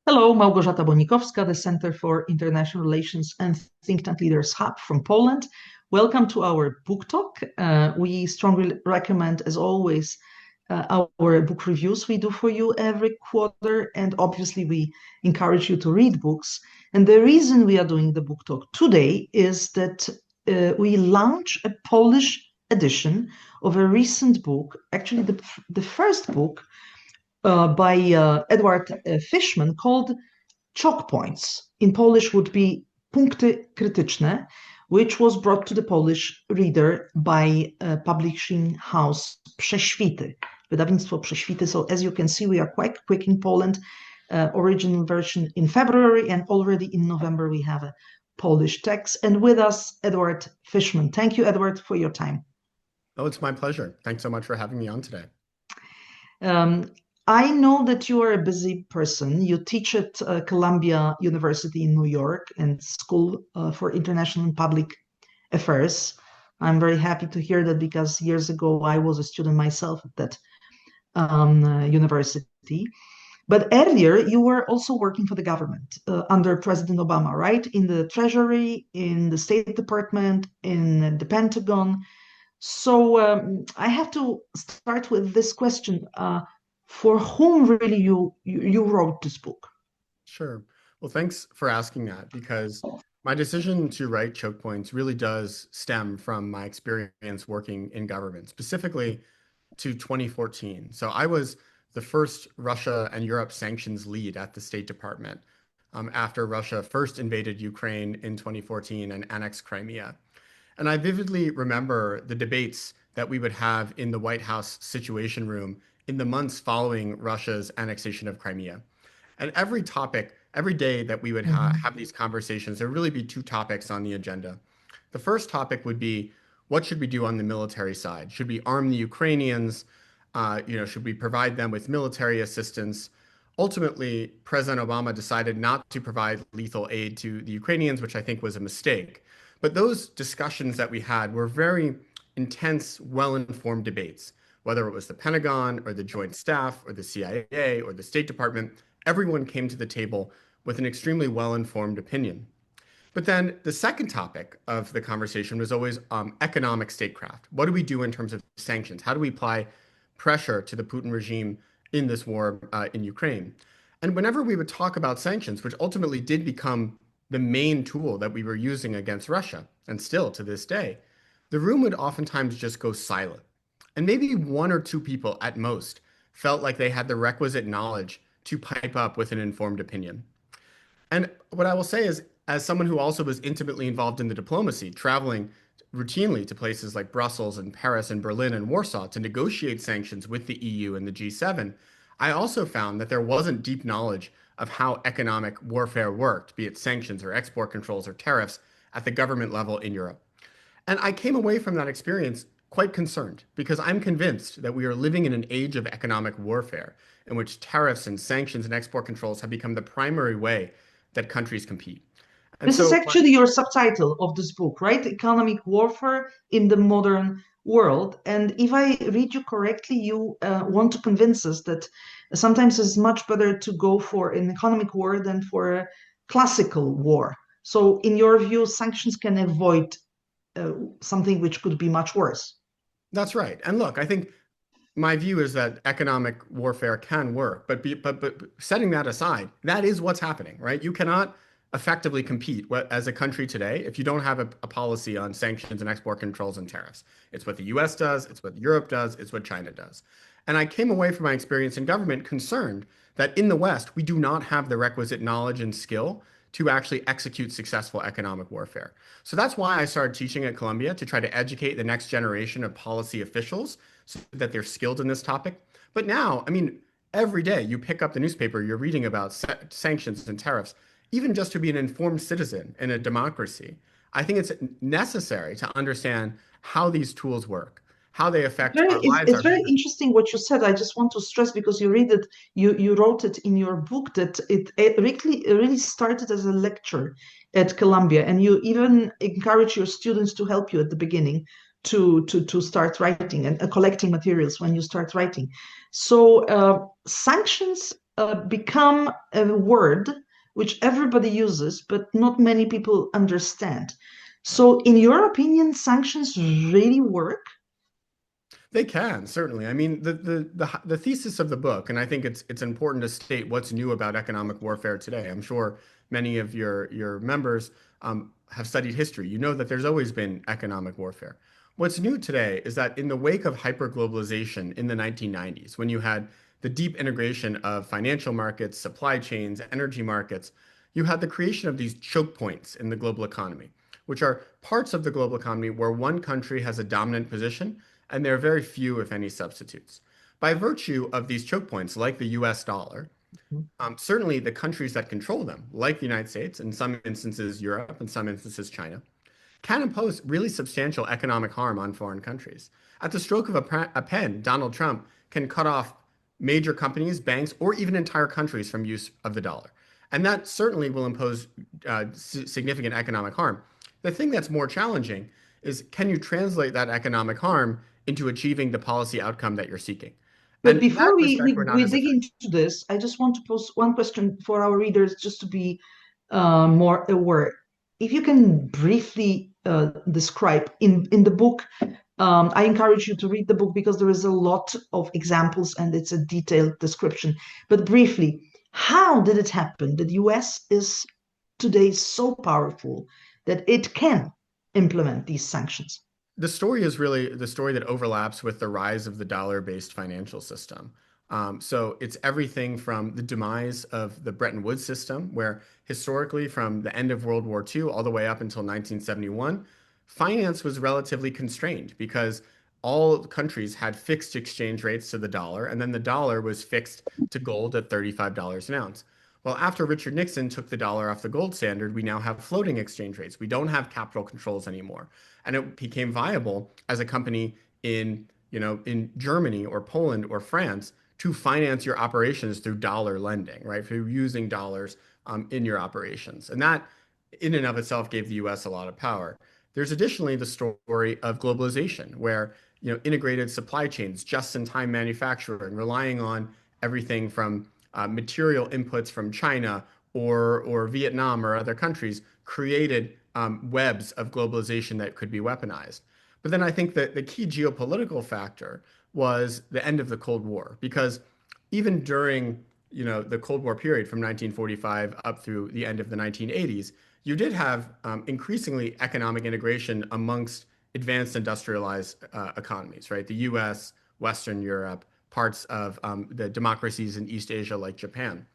Hello, Małgorzata Bonikowska, the Center for International Relations and Think Tank Leaders Hub from Poland. Welcome to our book talk. We strongly recommend, as always, our book reviews we do for you every quarter, and obviously we encourage you to read books. And the reason we are doing the book talk today is that we launch a Polish edition of a recent book, actually the first book by Edward Fishman called Chokepoints. In Polish would be Punkty Krytyczne, which was brought to the Polish reader by publishing house Prześwity, wydawnictwo Prześwity. So as you can see, we are quite quick in Poland. Original version in February, and already in November we have a Polish text. And with us, Edward Fishman. Thank you, Edward, for your time. Oh, it's my pleasure. Thanks so much for having me on today. I know that you are a busy person. You teach at Columbia University in New York and School for International and Public Affairs. I'm very happy to hear that because years ago I was a student myself at that university. But earlier you were also working for the government under President Obama, right? In the Treasury, in the State Department, in the Pentagon. So I have to start with this question. For whom really you wrote this book? Sure. Well, thanks for asking that, because my decision to write Chokepoints really does stem from my experience working in government, specifically to 2014. So I was the first Russia and Europe sanctions lead at the State Department after Russia first invaded Ukraine in 2014 and annexed Crimea. And I vividly remember the debates that we would have in the White House Situation Room in the months following Russia's annexation of Crimea. And every day that we would have these conversations, there would really be two topics on the agenda. The first topic would be, what should we do on the military side? Should we arm the Ukrainians? Should we provide them with military assistance? Ultimately, President Obama decided not to provide lethal aid to the Ukrainians, which I think was a mistake. But those discussions that we had were very intense, well-informed debates. Whether it was the Pentagon or the Joint Staff or the CIA or the State Department, everyone came to the table with an extremely well-informed opinion. But then the second topic of the conversation was always economic statecraft. What do we do in terms of sanctions? How do we apply pressure to the Putin regime in this war in Ukraine? And whenever we would talk about sanctions, which ultimately did become the main tool that we were using against Russia, and still to this day, the room would oftentimes just go silent. And maybe one or two people at most felt like they had the requisite knowledge to pipe up with an informed opinion. And what I will say is, as someone who also was intimately involved in the diplomacy, traveling routinely to places like Brussels and Paris and Berlin and Warsaw to negotiate sanctions with the EU and the G7, I also found that there wasn't deep knowledge of how economic warfare worked, be it sanctions or export controls or tariffs at the government level in Europe. And I came away from that experience quite concerned, because I'm convinced that we are living in an age of economic warfare in which tariffs and sanctions and export controls have become the primary way that countries compete. And this is actually your subtitle of this book, right? Economic Warfare in the Modern World. And if I read you correctly, you want to convince us that sometimes it's much better to go for an economic war than for a classical war. So in your view, sanctions can avoid something which could be much worse. That's right. And look, I think my view is that economic warfare can work, but setting that aside, that is what's happening, right? You cannot effectively compete as a country today if you don't have a policy on sanctions and export controls and tariffs. It's what the US does, it's what Europe does, it's what China does. And I came away from my experience in government concerned that in the West, we do not have the requisite knowledge and skill to actually execute successful economic warfare. So that's why I started teaching at Columbia, to try to educate the next generation of policy officials so that they're skilled in this topic. But now, I mean, every day you pick up the newspaper, you're reading about sanctions and tariffs, even just to be an informed citizen in a democracy. I think it's necessary to understand how these tools work, how they affect our lives. It's very interesting what you said. I just want to stress, because you read it, you wrote it in your book, that it really started as a lecture at Columbia, and you even encourage your students to help you at the beginning to start writing and collecting materials when you start writing. So sanctions become a word which everybody uses, but not many people understand. So, in your opinion, sanctions really work? They can, certainly. I mean, the thesis of the book, and I think it's important to state what's new about economic warfare today. I'm sure many of your members have studied history. You know that there's always been economic warfare. What's new today is that in the wake of hyperglobalization in the 1990s, when you had the deep integration of financial markets, supply chains, energy markets, you had the creation of these choke points in the global economy, which are parts of the global economy where one country has a dominant position and there are very few, if any, substitutes. By virtue of these choke points, like the US dollar, certainly the countries that control them, like the United States, in some instances Europe, in some instances China, can impose really substantial economic harm on foreign countries. At the stroke of a pen, Donald Trump can cut off major companies, banks, or even entire countries from use of the dollar. And that certainly will impose significant economic harm. The thing that's more challenging is, can you translate that economic harm into achieving the policy outcome that you're seeking? But And in that before respect, we're not we as dig effective. into this, I just want to pose one question for our readers just to be more aware. If you can briefly describe in the book, I encourage you to read the book because there is a lot of examples and it's a detailed description. But briefly, how did it happen that the US is today so powerful that it can implement these sanctions? The story is really the story that overlaps with the rise of the dollar-based financial system. So it's everything from the demise of the Bretton Woods system, where historically, from the end of World War II all the way up until 1971, finance was relatively constrained because all countries had fixed exchange rates to the dollar, and then the dollar was fixed to gold at $35 an ounce. Well, after Richard Nixon took the dollar off the gold standard, we now have floating exchange rates. We don't have capital controls anymore. And it became viable as a company in Germany or Poland or France to finance your operations through dollar lending, right? Through using dollars in your operations. And that in and of itself gave the US a lot of power. There's additionally the story of globalization, where integrated supply chains, just-in-time manufacturing, relying on everything from material inputs from China or Vietnam or other countries created webs of globalization that could be weaponized. But then I think that the key geopolitical factor was the end of the Cold War, because even during the Cold War period from 1945 up through the end of the 1980s, you did have increasingly economic integration amongst advanced industrialized economies, right? The US, Western Europe, parts of the democracies in East Asia like Japan.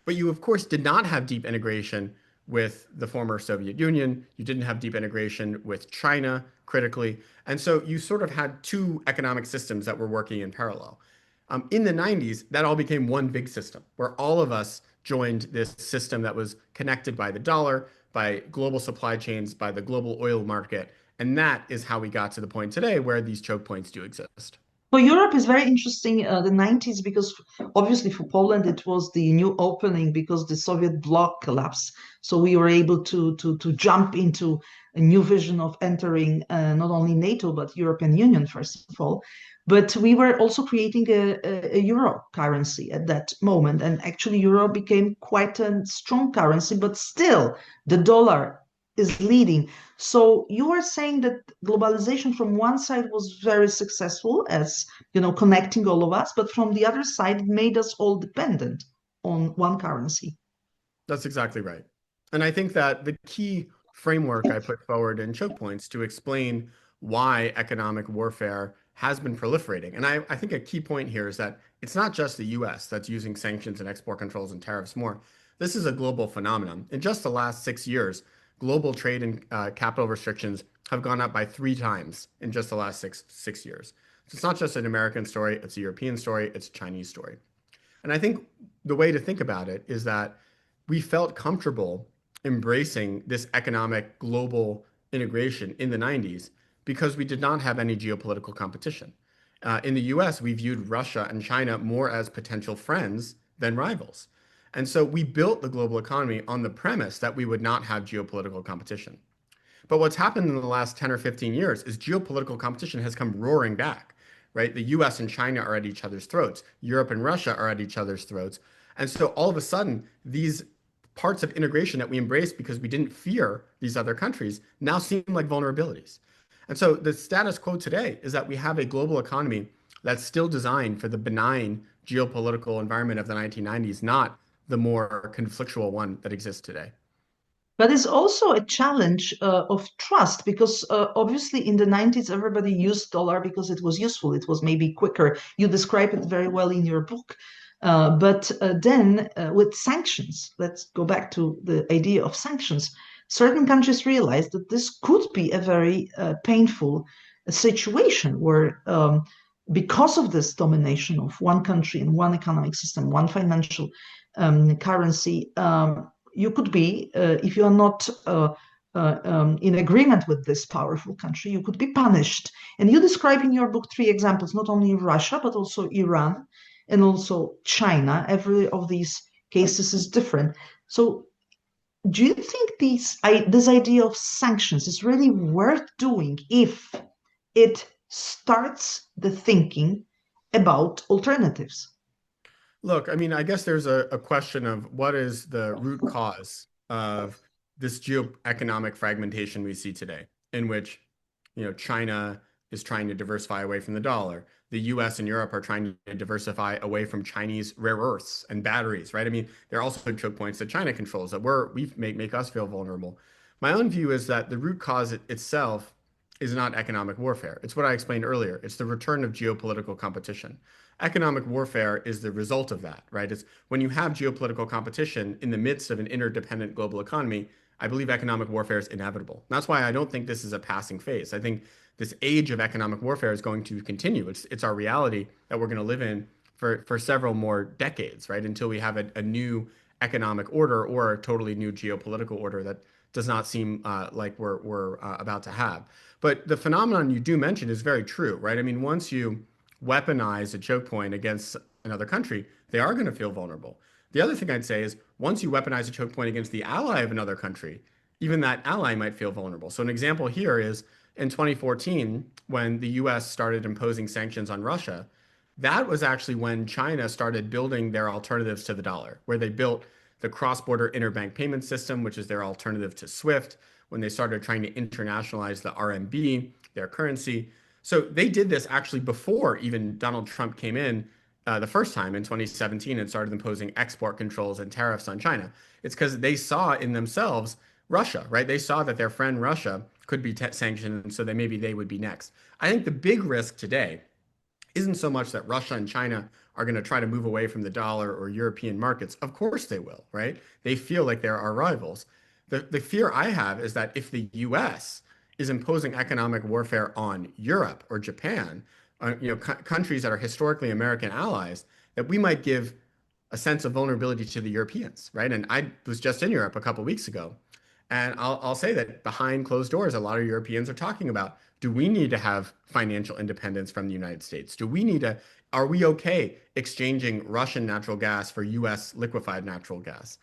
But you, of course, did not have deep integration with the former Soviet Union. You didn't have deep integration with China critically. And so you sort of had two economic systems that were working in parallel. In the 90s, that all became one big system where all of us joined this system that was connected by the dollar, by global supply chains, by the global oil market. And that is how we got to the point today where these choke points do exist. For Europe is very interesting, the 90s, because obviously for Poland it was the new opening because the Soviet bloc collapsed. So we were able to jump into a new vision of entering not only NATO but European Union first of all. But we were also creating a euro currency at that moment, and actually euro became quite a strong currency. But still, the dollar is leading. So you are saying that globalization from one side was very successful as, connecting all of us, but from the other side, it made us all dependent on one currency. That's exactly right. And I think that the key framework I put forward in Choke Points to explain why economic warfare has been proliferating. And I think a key point here is that it's not just the US that's using sanctions and export controls and tariffs more. This is a global phenomenon. In just the last 6 years, global trade and capital restrictions have gone up by 3 times in just the last six years. So it's not just an American story, it's a European story, it's a Chinese story. And I think the way to think about it is that we felt comfortable embracing this economic global integration in the 90s because we did not have any geopolitical competition. In the US, we viewed Russia and China more as potential friends than rivals. And so we built the global economy on the premise that we would not have geopolitical competition. But what's happened in the last 10 or 15 years is geopolitical competition has come roaring back, right? The US and China are at each other's throats. Europe and Russia are at each other's throats. And so all of a sudden, these parts of integration that we embraced because we didn't fear these other countries now seem like vulnerabilities. And so the status quo today is that we have a global economy that's still designed for the benign geopolitical environment of the 1990s, not the more conflictual one that exists today. But it's also a challenge of trust because obviously in the 90s, everybody used dollar because it was useful. It was maybe quicker. You describe it very well in your book. But then with sanctions, let's go back to the idea of sanctions. Certain countries realized that this could be a very painful situation where because of this domination of one country and one economic system, one financial currency, you could be, if you are not in agreement with this powerful country, you could be punished. And you describe in your book 3 examples, not only Russia, but also Iran and also China. Every of these cases is different. So do you think this idea of sanctions is really worth doing if it starts the thinking about alternatives? Look, I mean, I guess there's a question of what is the root cause of this geoeconomic fragmentation we see today, in which, China is trying to diversify away from the dollar. The US and Europe are trying to diversify away from Chinese rare earths and batteries, right? I mean, there are also choke points that China controls that we make us feel vulnerable. My own view is that the root cause itself is not economic warfare. It's what I explained earlier. It's the return of geopolitical competition. Economic warfare is the result of that, right? It's when you have geopolitical competition in the midst of an interdependent global economy, I believe economic warfare is inevitable. That's why I don't think this is a passing phase. I think this age of economic warfare is going to continue. It's our reality that we're going to live in for several more decades, right? Until we have a new economic order or a totally new geopolitical order that does not seem like we're about to have. But the phenomenon you do mention is very true, right? I mean, once you weaponize a choke point against another country, they are going to feel vulnerable. The other thing I'd say is once you weaponize a choke point against the ally of another country, even that ally might feel vulnerable. So an example here is in 2014, when the US started imposing sanctions on Russia, that was actually when China started building their alternatives to the dollar, where they built the cross-border interbank payment system, which is their alternative to SWIFT, when they started trying to internationalize the RMB, their currency. So they did this actually before even Donald Trump came in the first time in 2017 and started imposing export controls and tariffs on China. It's because they saw in themselves Russia, right? They saw that their friend Russia could be sanctioned, and so maybe they would be next. I think the big risk today isn't so much that Russia and China are going to try to move away from the dollar or European markets. Of course they will, right? They feel like they're our rivals. The fear I have is that if the US is imposing economic warfare on Europe or Japan, countries that are historically American allies, that we might give a sense of vulnerability to the Europeans, right? And I was just in Europe a couple of weeks ago, and I'll say that behind closed doors, a lot of Europeans are talking about, do we need to have financial independence from the United States? Are we okay exchanging Russian natural gas for US liquefied natural gas?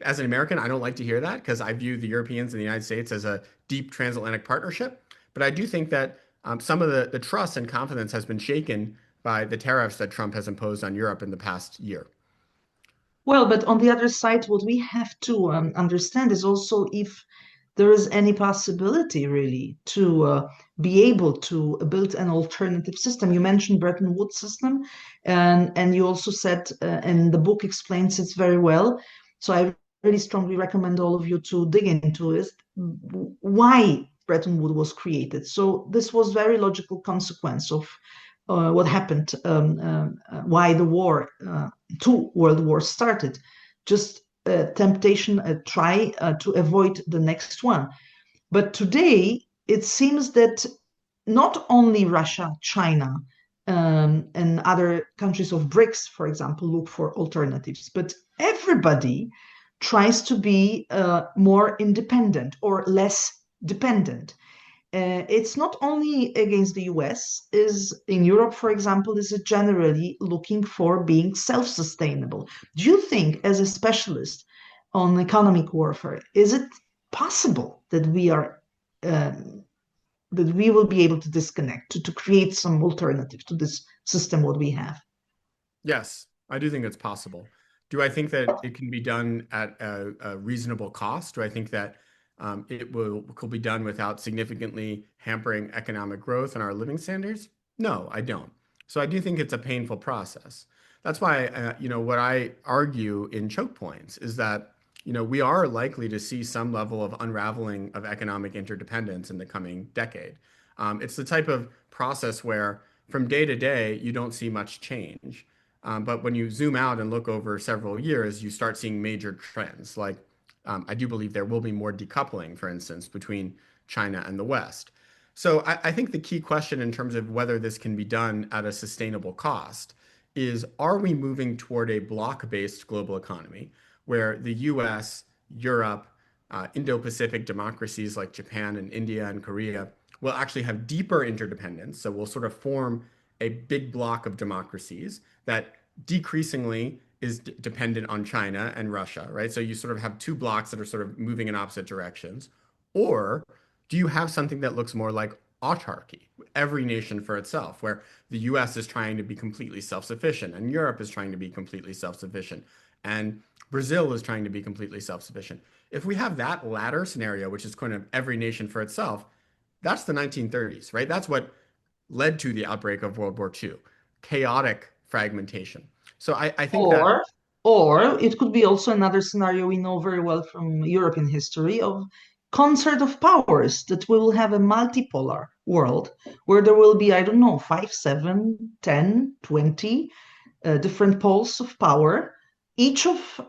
As an American, I don't like to hear that because I view the Europeans and the United States as a deep transatlantic partnership. But I do think that some of the trust and confidence has been shaken by the tariffs that Trump has imposed on Europe in the past year. Well, but on the other side, what we have to understand is also if there is any possibility really to be able to build an alternative system. You mentioned Bretton Woods system, and you also said, and the book explains it very well. So I really strongly recommend all of you to dig into it. Why Bretton Woods was created. So this was very logical consequence of what happened, why the war, two world wars started. Just a temptation, a try to avoid the next one. But today, it seems that not only Russia, China, and other countries of BRICS, for example, look for alternatives, but everybody tries to be more independent or less dependent. It's not only against the US, is in Europe, for example, is generally looking for being self-sustainable. Do you think, as a specialist on economic warfare, is it possible that we will be able to disconnect, to create some alternative to this system what we have? Yes, I do think it's possible. Do I think that it can be done at a reasonable cost? Do I think that could be done without significantly hampering economic growth and our living standards? No, I don't. So I do think it's a painful process. That's why, what I argue in choke points is that, we are likely to see some level of unraveling of economic interdependence in the coming decade. It's the type of process where from day to day, you don't see much change. But when you zoom out and look over several years, you start seeing major trends. Like, I do believe there will be more decoupling, for instance, between China and the West. So I think the key question in terms of whether this can be done at a sustainable cost is, are we moving toward a block-based global economy where the US, Europe, Indo-Pacific democracies like Japan and India and Korea will actually have deeper interdependence? So we'll sort of form a big block of democracies that decreasingly is dependent on China and Russia, right? So you sort of have two blocks that are sort of moving in opposite directions. Or do you have something that looks more like autarky, every nation for itself, where the US is trying to be completely self-sufficient and Europe is trying to be completely self-sufficient and Brazil is trying to be completely self-sufficient? If we have that latter scenario, which is kind of every nation for itself, that's the 1930s, right? That's what led to the outbreak of World War II, chaotic fragmentation. So I think that, Or, or it could be also another scenario we know very well from European history of concert of powers, that we will have a multipolar world where there will be, I don't know, 5, 7, 10, 20 different poles of power. Each of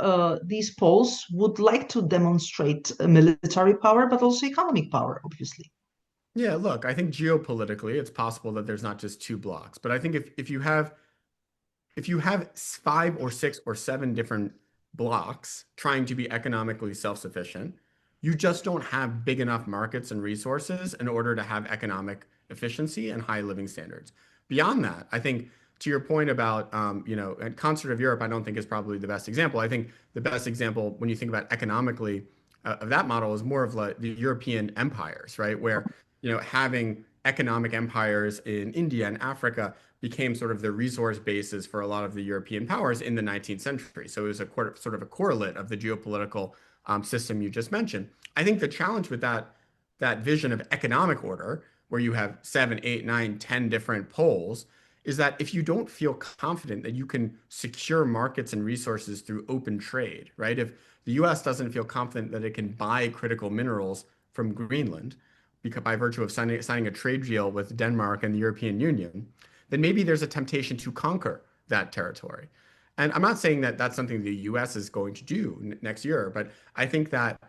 these poles would like to demonstrate military power, but also economic power, obviously. yeah, look, I think geopolitically, it's possible that there's not just two blocks, but I think if you have five or six or seven different blocks trying to be economically self-sufficient, you just don't have big enough markets and resources in order to have economic efficiency and high living standards. Beyond that, I think to your point about, and Concert of Europe, I don't think is probably the best example. I think the best example when you think about economically of that model is more of like the European empires, right? Where, having economic empires in India and Africa became sort of the resource bases for a lot of the European powers in the 19th century. So it was sort of a correlate of the geopolitical system you just mentioned. I think the challenge with that vision of economic order, where you have 7, 8, 9, 10 different poles, is that if you don't feel confident that you can secure markets and resources through open trade, right? If the US doesn't feel confident that it can buy critical minerals from Greenland, because by virtue of signing a trade deal with Denmark and the European Union, then maybe there's a temptation to conquer that territory. And I'm not saying that that's something the US is going to do next year, but I think that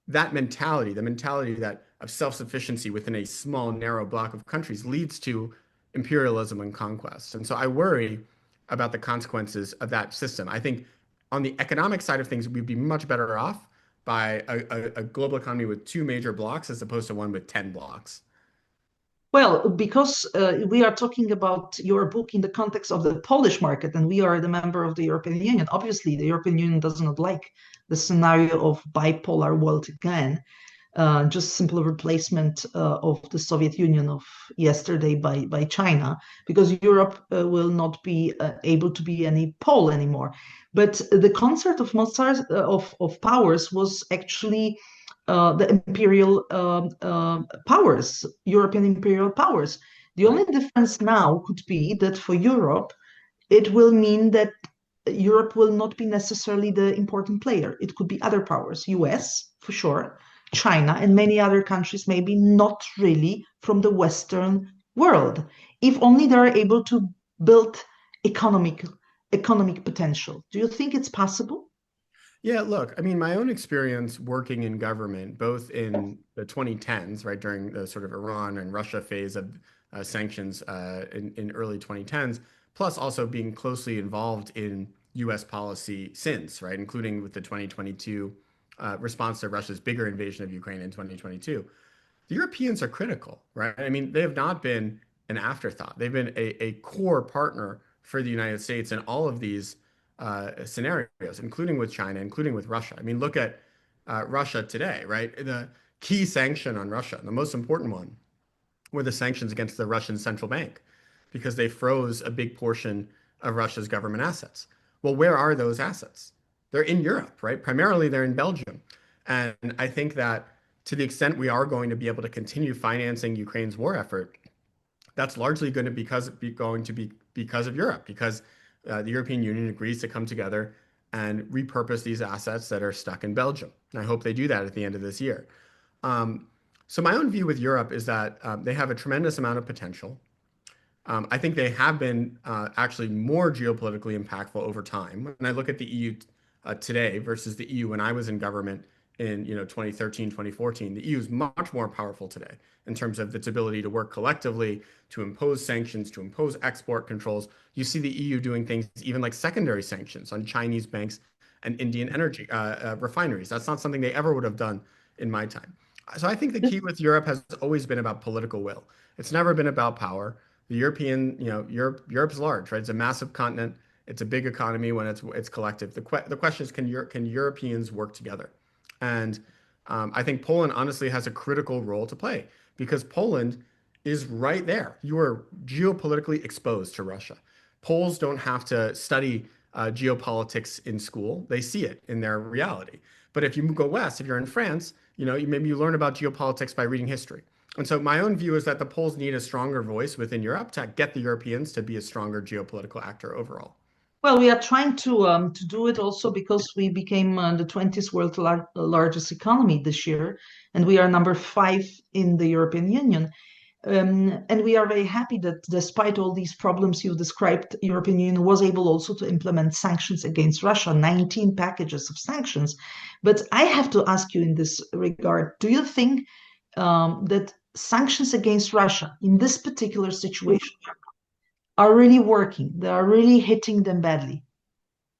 that mentality, the mentality that of self-sufficiency within a small, narrow block of countries leads to imperialism and conquest. And so I worry about the consequences of that system. I think on the economic side of things, we'd be much better off by a global economy with two major blocks as opposed to one with 10 blocks. Well, because we are talking about your book in the context of the Polish market, and we are the member of the European Union. Obviously, the European Union does not like the scenario of bipolar world again, just simple replacement of the Soviet Union of yesterday by China, because Europe will not be able to be any pole anymore. But the concert of Mozart of powers was actually the imperial powers, European imperial powers. The Right. only difference now could be that for Europe, it will mean that Europe will not be necessarily the important player. It could be other powers, US for sure, China, and many other countries, maybe not really from the Western world, if only they're able to build economic potential. Do you think it's possible? Yeah, look, I mean, my own experience working in government, both in the 2010s, right, during the sort of Iran and Russia phase of sanctions in early 2010s, plus also being closely involved in US policy since, right, including with the 2022 response to Russia's bigger invasion of Ukraine in 2022. The Europeans are critical, right? I mean, they have not been an afterthought. They've been a core partner for the United States in all of these scenarios, including with China, including with Russia. I mean, look at Russia today, right? The key sanction on Russia, the most important one, were the sanctions against the Russian central bank because they froze a big portion of Russia's government assets. Well, where are those assets? They're in Europe, right? Primarily, they're in Belgium. And I think that to the extent we are going to be able to continue financing Ukraine's war effort, that's largely going to be because of Europe, because the European Union agrees to come together and repurpose these assets that are stuck in Belgium. And I hope they do that at the end of this year. Um, so my own view with Europe is that they have a tremendous amount of potential. I think they have been actually more geopolitically impactful over time. When I look at the EU today versus the EU when I was in government in 2013, 2014, the EU is much more powerful today in terms of its ability to work collectively, to impose sanctions, to impose export controls. You see the EU doing things even like secondary sanctions on Chinese banks and Indian energy refineries. That's not something they ever would have done in my time. So I think the key with Europe has always been about political will. It's never been about power. The European, Europe's large, right? It's a massive continent. It's a big economy when it's collective. The question is, can Europeans work together? And I think Poland honestly has a critical role to play because Poland is right there. You are geopolitically exposed to Russia. Poles don't have to study geopolitics in school. They see it in their reality. But if you go west, if you're in France, maybe you learn about geopolitics by reading history. And so my own view is that the Poles need a stronger voice within Europe to get the Europeans to be a stronger geopolitical actor overall. Well, we are trying to do it also because we became the 20th world largest economy this year, and we are number 5 in the European Union. And we are very happy that despite all these problems you described, European Union was able also to implement sanctions against Russia, 19 packages of sanctions. But I have to ask you in this regard, do you think that sanctions against Russia in this particular situation are really working? They are really hitting them badly?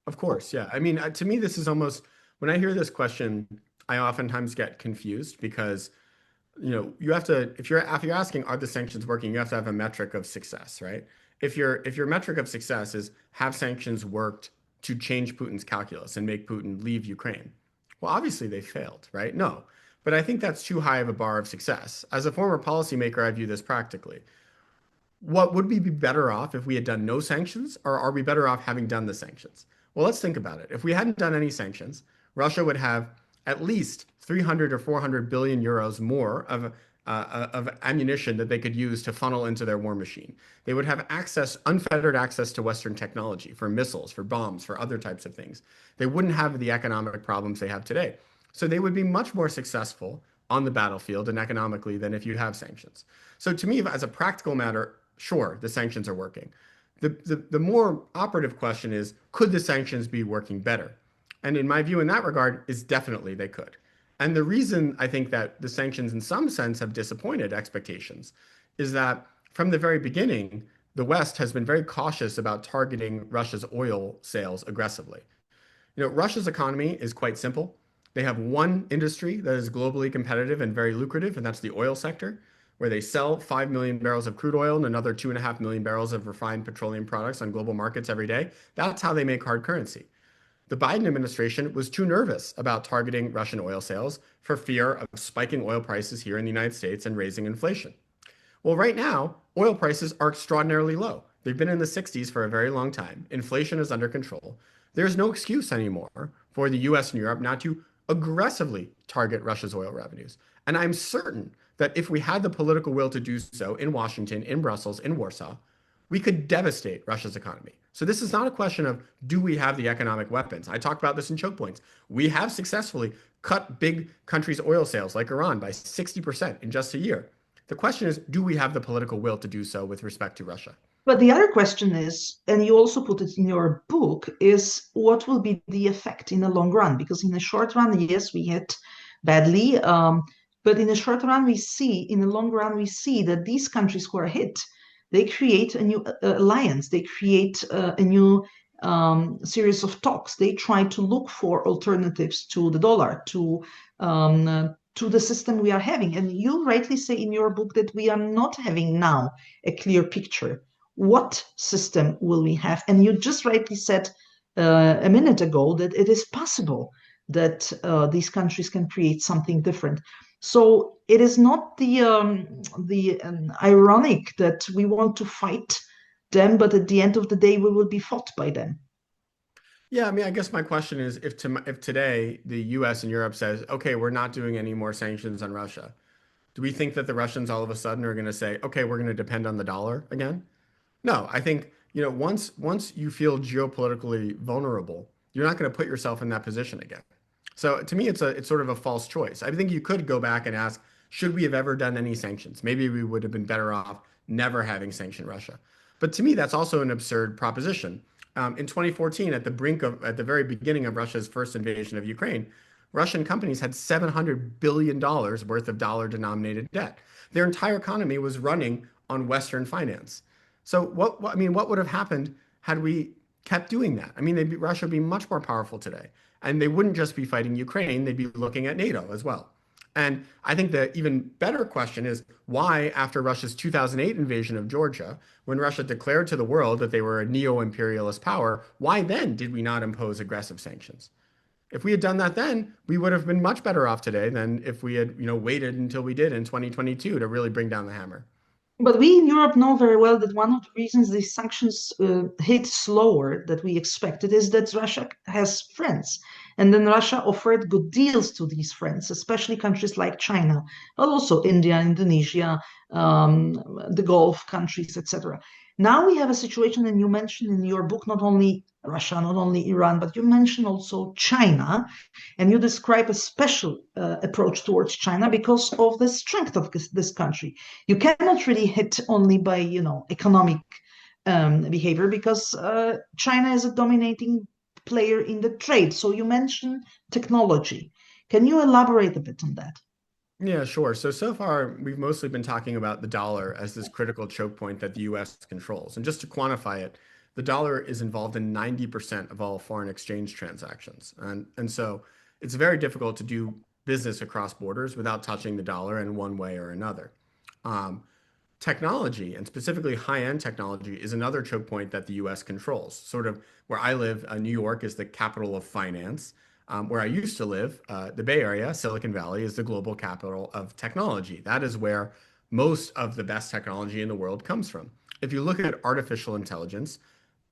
Of course, yeah. I mean, to me, this is almost when I hear this question, I oftentimes get confused because you have to if you're asking are the sanctions working, you have to have a metric of success, right? If your metric of success is have sanctions worked to change Putin's calculus and make Putin leave Ukraine, well, obviously they failed, right? No, but I think that's too high of a bar of success. As a former policymaker, I view this practically. What would we be better off if we had done no sanctions, or are we better off having done the sanctions? Well, let's think about it. If we hadn't done any sanctions, Russia would have at least 300 or 400 billion euros more of ammunition that they could use to funnel into their war machine. They would have unfettered access to Western technology for missiles, for bombs, for other types of things. They wouldn't have the economic problems they have today. So they would be much more successful on the battlefield and economically than if you have sanctions. So to me, as a practical matter, sure, the sanctions are working. The more operative question is, could the sanctions be working better? And in my view, in that regard, is definitely they could. And the reason I think that the sanctions in some sense have disappointed expectations is that from the very beginning, the West has been very cautious about targeting Russia's oil sales aggressively. Russia's economy is quite simple. They have one industry that is globally competitive and very lucrative, and that's the oil sector, where they sell 5 million barrels of crude oil and another 2.5 million barrels of refined petroleum products on global markets every day. That's how they make hard currency. The Biden administration was too nervous about targeting Russian oil sales for fear of spiking oil prices here in the United States and raising inflation. Well, right now, oil prices are extraordinarily low. They've been in the 60s for a very long time. Inflation is under control. There's no excuse anymore for the US and Europe not to aggressively target Russia's oil revenues. And I'm certain that if we had the political will to do so in Washington, in Brussels, in Warsaw, we could devastate Russia's economy. So this is not a question of do we have the economic weapons? I talked about this in Chokepoints. We have successfully cut big countries' oil sales like Iran by 60% in just a year. The question is, do we have the political will to do so with respect to Russia? But the other question is, and you also put it in your book, is what will be the effect in the long run? Because in the short run, yes, we hit badly. But in the short run, in the long run, we see that these countries who are hit, they create a new alliance. They create a new series of talks. They try to look for alternatives to the dollar, to the system we are having. And you rightly say in your book that we are not having now a clear picture. What system will we have? And you just rightly said a minute ago that it is possible that these countries can create something different. So it is not the ironic that we want to fight them, but at the end of the day, we will be fought by them. Yeah, I mean, I guess my question is if today the US and Europe says, okay, we're not doing any more sanctions on Russia, do we think that the Russians all of a sudden are going to say, okay, we're going to depend on the dollar again? No, I think, once you feel geopolitically vulnerable, you're not going to put yourself in that position again. So to me, it's sort of a false choice. I think you could go back and ask, should we have ever done any sanctions? Maybe we would have been better off never having sanctioned Russia. But to me, that's also an absurd proposition. In 2014, at the very beginning of Russia's first invasion of Ukraine, Russian companies had $700 billion worth of dollar-denominated debt. Their entire economy was running on Western finance. So I mean, what would have happened had we kept doing that? I mean, Russia would be much more powerful today, and they wouldn't just be fighting Ukraine; they'd be looking at NATO as well. And I think the even better question is why, after Russia's 2008 invasion of Georgia, when Russia declared to the world that they were a neo-imperialist power, why then did we not impose aggressive sanctions? If we had done that then, we would have been much better off today than if we had, waited until we did in 2022 to really bring down the hammer. But we in Europe know very well that one of the reasons these sanctions hit slower than we expected is that Russia has friends. And then Russia offered good deals to these friends, especially countries like China, but also India, Indonesia, the Gulf countries, etc. Now we have a situation, and you mentioned in your book not only Russia, not only Iran, but you mentioned also China, and you describe a special approach towards China because of the strength of this country. You cannot really hit only by, economic behavior because China is a dominating player in the trade. So you mentioned technology. Can you elaborate a bit on that? Yeah, sure. So far, we've mostly been talking about the dollar as this critical choke point that the US controls. And just to quantify it, the dollar is involved in 90% of all foreign exchange transactions. And so it's very difficult to do business across borders without touching the dollar in one way or another. Um, Technology, and specifically high-end technology, is another choke point that the US controls. Sort of where I live, New York is the capital of finance. Where I used to live, the Bay Area, Silicon Valley, is the global capital of technology. That is where most of the best technology in the world comes from. If you look at artificial intelligence,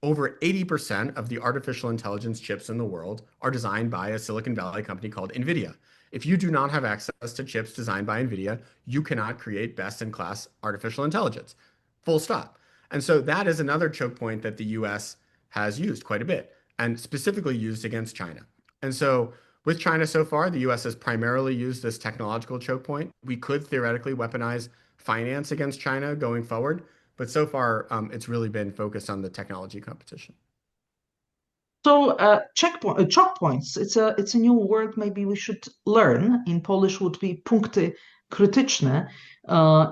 over 80% of the artificial intelligence chips in the world are designed by a Silicon Valley company called NVIDIA. If you do not have access to chips designed by NVIDIA, you cannot create best in class artificial intelligence. Full stop. And so that is another choke point that the US has used quite a bit, and specifically used against China. And so with China so far, the US has primarily used this technological choke point. We could theoretically weaponize finance against China going forward, but so far it's really been focused on the technology competition. So choke points. It's a new word. Maybe we should learn. In Polish, would be punkty krytyczne.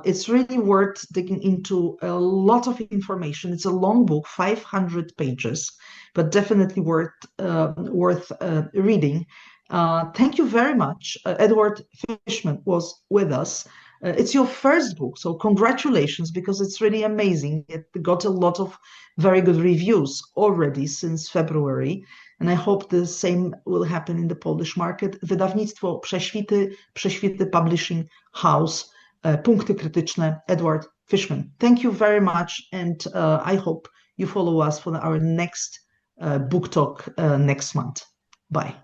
It's really worth digging into a lot of information. It's a long book, 500 pages, but definitely worth reading. Thank you very much. Edward Fishman was with us. It's your first book, so congratulations, because it's really amazing. It got a lot of very good reviews already since February, and I hope the same will happen in the Polish market. Wydawnictwo Prześwity Publishing House, Punkty Krytyczne, Edward Fishman. Thank you very much, and I hope you follow us for our next book talk next month. Bye.